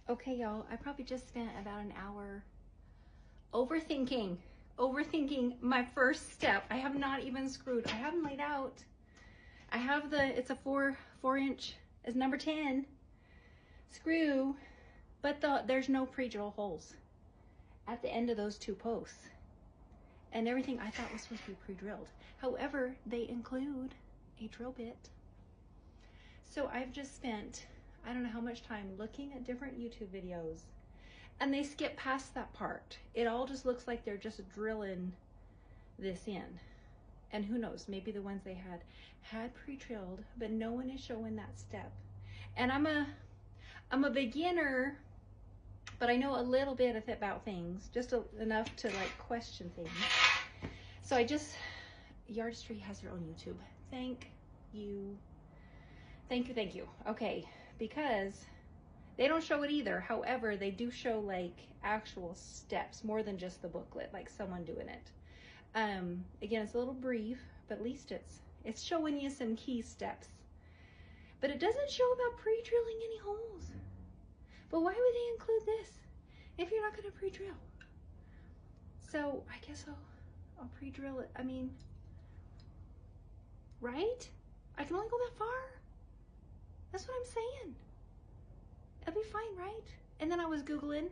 Okay, y'all, I probably just spent about an hour overthinking my first step. I have not even screwed. I haven't laid out. I have it's a 4 inch, is number 10 screw, but there's no pre-drill holes at the end of those 2 posts. And everything I thought was supposed to be pre-drilled. However, they include a drill bit. So I've just spent, I don't know how much time looking at different YouTube videos, and they skip past that part. It all just looks like they're just drilling this in. And who knows, maybe the ones they had pre-drilled, but no one is showing that step. And I'm a beginner, but I know a little bit about things, just enough to like question things. So Yardstry has their own YouTube. Thank you. Okay, because they don't show it either. However, they do show like actual steps, more than just the booklet, like someone doing it. Again, it's a little brief, but at least it's showing you some key steps. But it doesn't show about pre-drilling any holes. But why would they include this if you're not going to pre-drill? So I guess I'll pre-drill it. I mean, right? I can only go that far. That's what I'm saying. It'll be fine, right? And then I was Googling,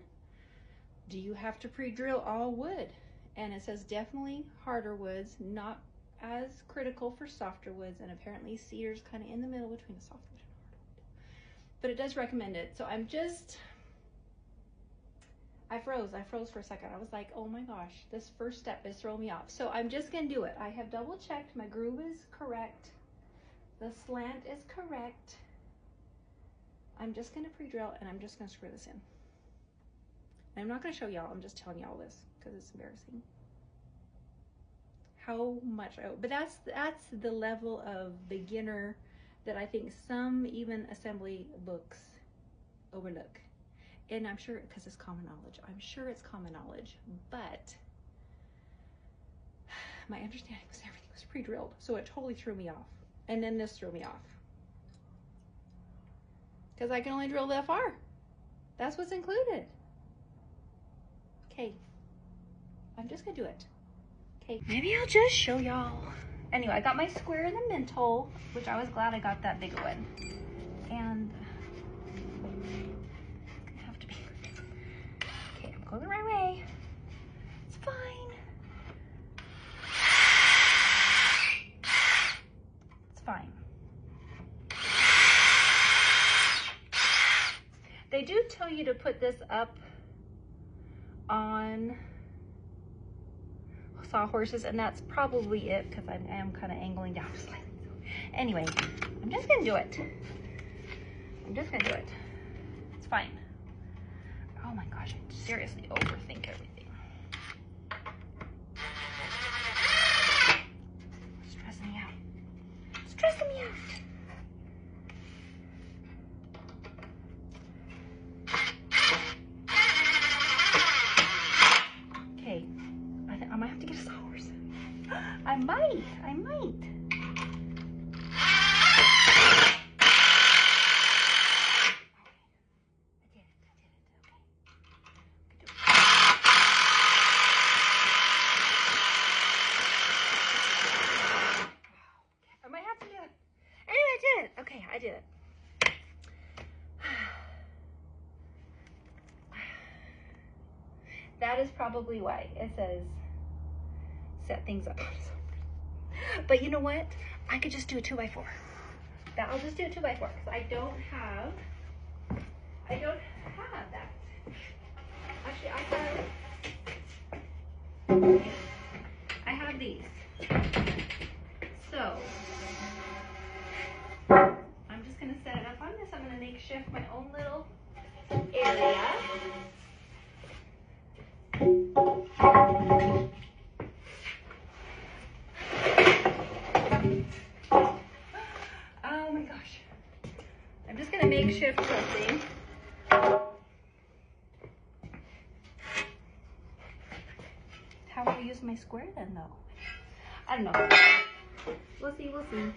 do you have to pre-drill all wood? And it says definitely harder woods, not as critical for softer woods, and apparently cedar's kind of in the middle between a softwood and hardwood. But it does recommend it. So I froze for a second. I was like, oh my gosh, this first step is throwing me off. So I'm just gonna do it. I have double checked, my groove is correct. The slant is correct. I'm just gonna pre-drill and I'm just gonna screw this in. I'm not gonna show y'all, I'm just telling y'all this because it's embarrassing. How much but that's the level of beginner that I think some even assembly books overlook. And I'm sure, because it's common knowledge, I'm sure it's common knowledge, but my understanding was everything was pre-drilled, so it totally threw me off. And then this threw me off. Because I can only drill that far. That's what's included. Okay, I'm just gonna do it. Okay, maybe I'll just show y'all. Anyway, I got my square in the mental, which I was glad I got that bigger one. And go the right way. It's fine. It's fine. They do tell you to put this up on sawhorses, and that's probably it because I am kind of angling down slightly. Anyway, I'm just gonna do it. It's fine. Oh my gosh, I seriously overthink everything. Stressing me out. Okay, I think I might have to get a sawhorse. I might. I did it. That is probably why it says set things up. But you know what? I could just do a 2x4. I'll just do a 2x4 because I don't have that. Actually, I have these. So I'm just gonna set it up on this. I'm gonna makeshift my own little area. Oh my gosh. I'm just gonna makeshift something. How do I use my square then though? I don't know. We'll see. Okay.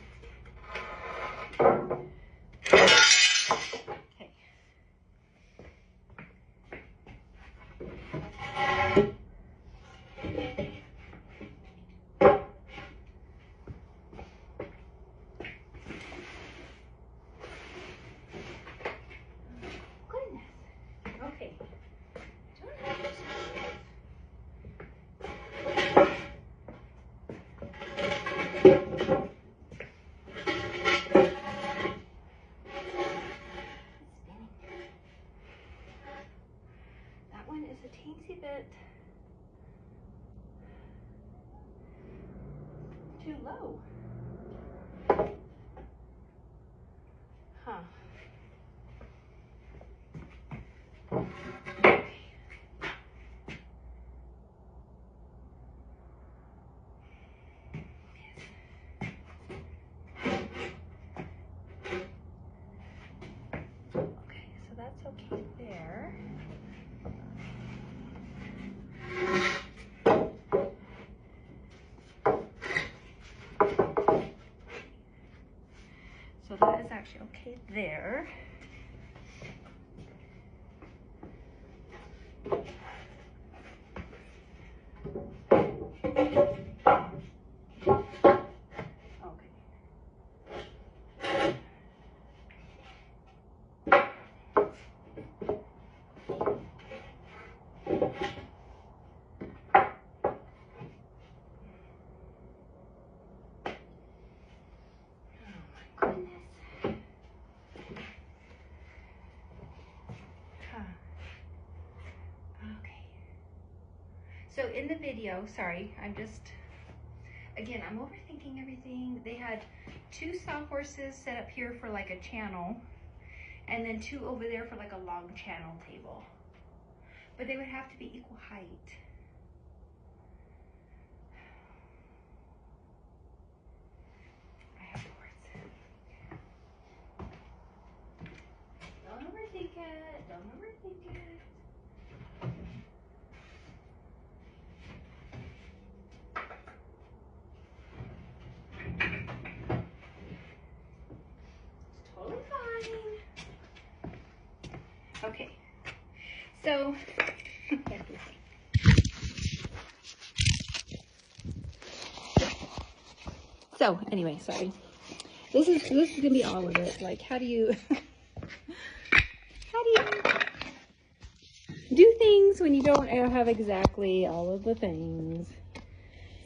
Okay. That one is a teensy bit too low. Huh. Okay, so that's okay there. So that is actually okay there. So in the video, sorry, I'm overthinking everything. They had 2 sawhorses set up here for like a channel, and then 2 over there for like a long channel table. But they would have to be equal height. I have boards. Don't overthink it, don't overthink it. Okay, so anyway, sorry. This is gonna be all of it. Like, how do you do things when you don't have exactly all of the things?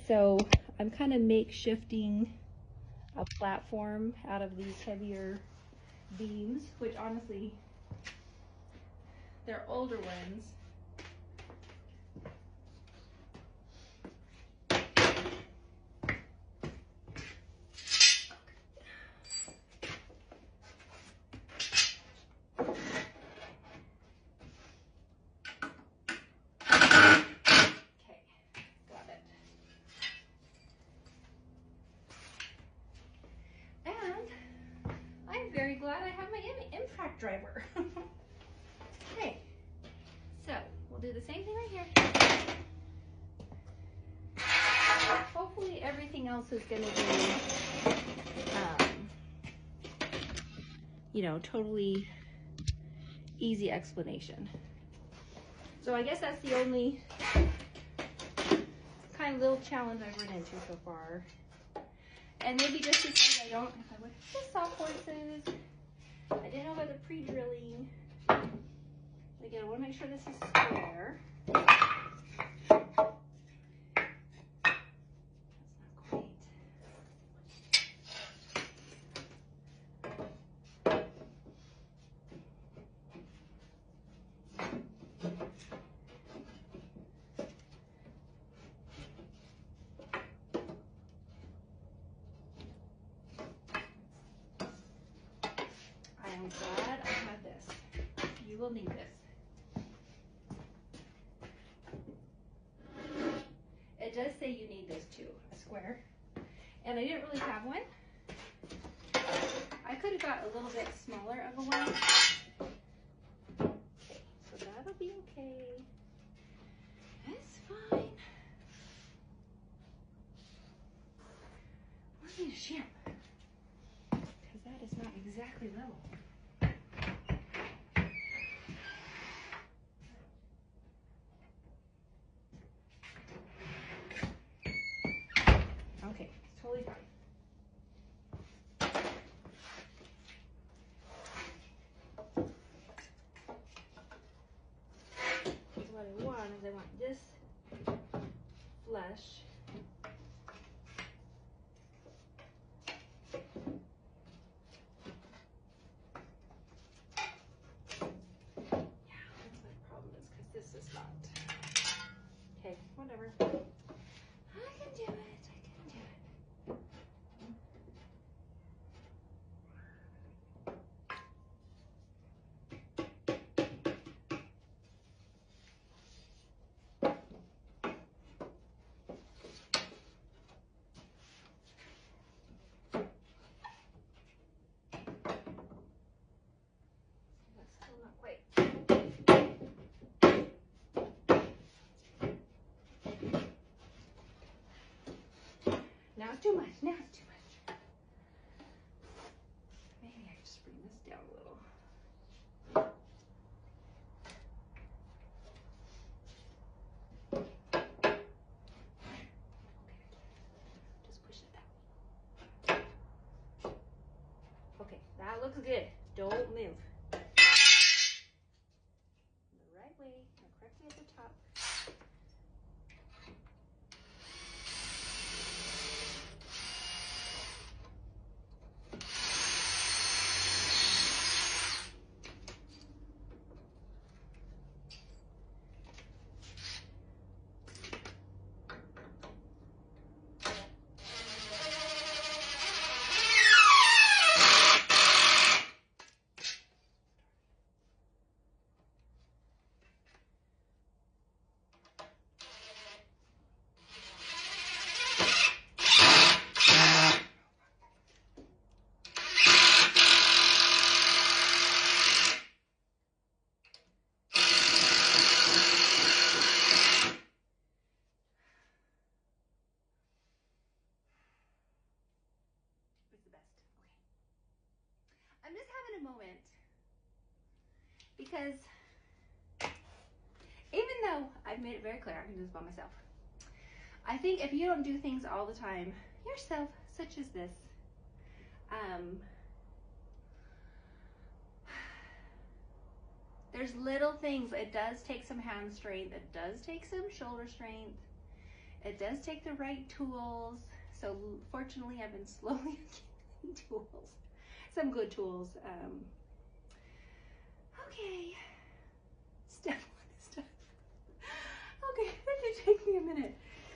So I'm kind of makeshifting a platform out of these heavier beams, which honestly, they're older ones. Very glad I have my impact driver. Okay, so we'll do the same thing right here. Hopefully everything else is going to be, you know, totally easy explanation. So I guess that's the only kind of little challenge I've run into so far. And maybe just because I went to sawhorses, I didn't know about the pre-drilling. Again, I want to make sure this is square. That's not quite. I'm glad I have this. You will need this. It does say you need this too, a square. And I didn't really have one. I could have got a little bit smaller of a one. Okay, so that'll be okay. That's fine. I need a shim, because that is not exactly level. the spot. Okay, whatever. I can do it. I can do it. That's still not quite. Now it's too much. Now it's too much. Maybe I can just bring this down a little. Okay. Just push it that way. Okay, that looks good. Don't move. The right way, and correctly at the top. I'm just having a moment because even though I've made it very clear I can do this by myself, I think if you don't do things all the time yourself, such as this, there's little things. It does take some hand strength. It does take some shoulder strength. It does take the right tools. So fortunately, I've been slowly getting tools. Some good tools. Okay. Step one. Okay, that did take me a minute.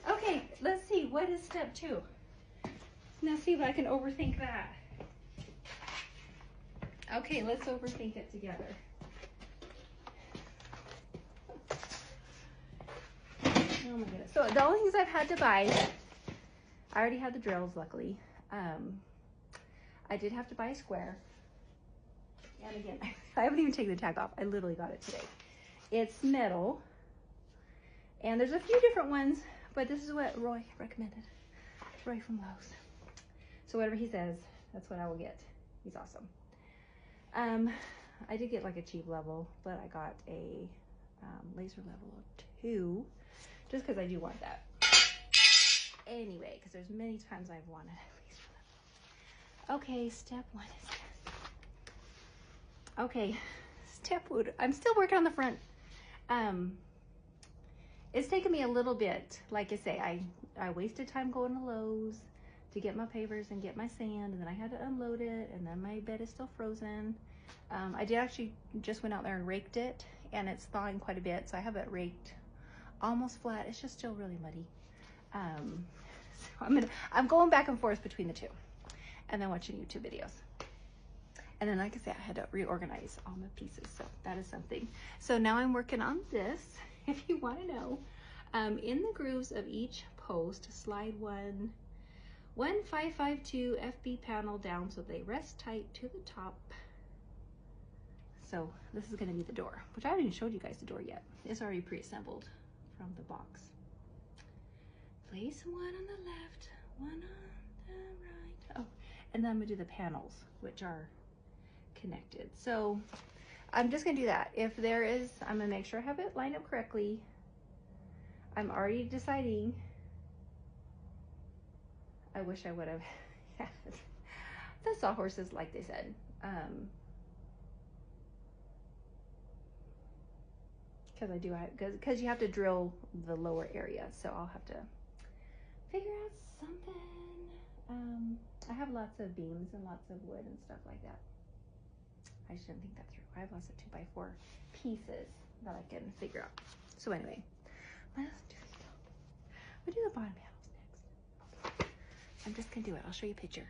Okay, let's see. What is step 2? Now see if I can overthink that. Okay, let's overthink it together. Oh my goodness. So the only things I've had to buy, I already had the drills, luckily. I did have to buy a square. And again, I haven't even taken the tag off. I literally got it today. It's metal. And there's a few different ones, but this is what Roy recommended. Roy from Lowe's. So whatever he says, that's what I will get. He's awesome. I did get like a cheap level, but I got a laser level 2, just because I do want that. Anyway, because there's many times I've wanted a laser level. Okay, step 1 is this. Okay, step 1. I'm still working on the front. It's taken me a little bit. Like I say, I wasted time going to Lowe's to get my pavers and get my sand, and then I had to unload it, and then my bed is still frozen. I did actually just went out there and raked it, and it's thawing quite a bit, so I have it raked almost flat. It's just still really muddy. So I'm going back and forth between the two, and then watching YouTube videos. And then, like I said, I had to reorganize all my pieces, so that is something. So now I'm working on this. If you want to know, in the grooves of each post, slide one 552 FB panel down so they rest tight to the top. So this is going to be the door, which I haven't even showed you guys the door yet. It's already pre-assembled from the box. Place one on the left, one on the right. Oh, and then I'm going to do the panels, which are connected. So I'm just going to do that. If there is, I'm going to make sure I have it lined up correctly. I'm already deciding. I wish I would have had the sawhorses like they said. Because I do, because you have to drill the lower area, so I'll have to figure out something. I have lots of beams and lots of wood and stuff like that. I just didn't think that through. I have lots of 2x4 pieces that I can figure out. So anyway, let's do the top. We'll do the bottom panels next. Okay. I'm just gonna do it. I'll show you a picture.